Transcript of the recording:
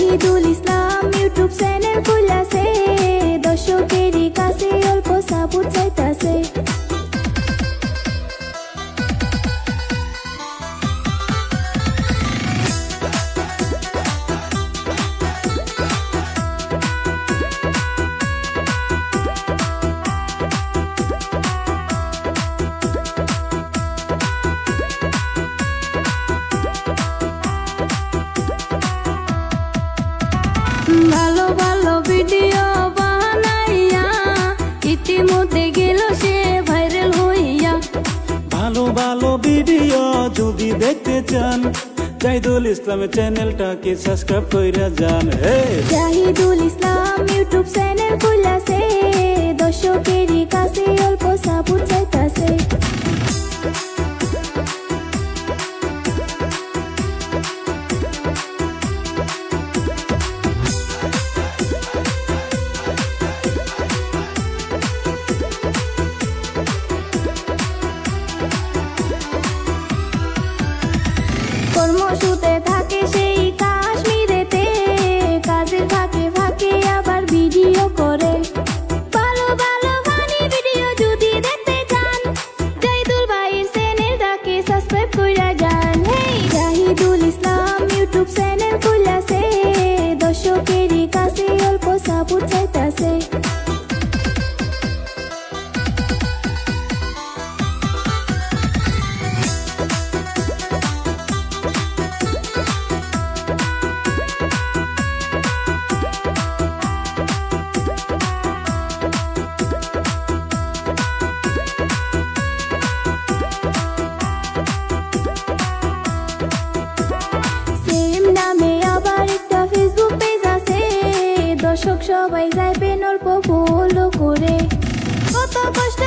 জাহিদুল ইসলাম YouTube channel খুলেছে, দর্শকেরই কাছে অল্প সাপোর্ট চাইতাছে। ভালো ভালো ভিডিও বানাইয়া ইতিমধ্যে গেল সে ভাইরাল হইয়া। ভালো ভালো ভিডিও যদি দেখতে চান জাহিদুল ইসলামের চ্যানেলটাকে সাবস্ক্রাইব কইরা যান। জাহিদুল ইসলাম ইউটিউব চ্যানেল খুলেছে, দর্শকেরই কাছে অল্প সাপোর্ট চাইতাছে। কর্মসূত্রে থাকে সেই কাশ্মীরেতে, কাজের ফাঁকে ফাঁকে আবার ভিডিও করে। ভালো ভালো ফানি ভিডিও যদি দেখতে চান জাহিদুল ভাইয়ের চ্যানেলটাকে সাবস্ক্রাইব কইরা যান। জাহিদুল ইসলাম ইউটিউব চ্যানেল খুলেছে, দর্শকেরই কাছে অল্প সাপোর্ট চাইতাছে। দর্শক সবাই যাইবেন অল্প ফলো করে, কত কষ্ট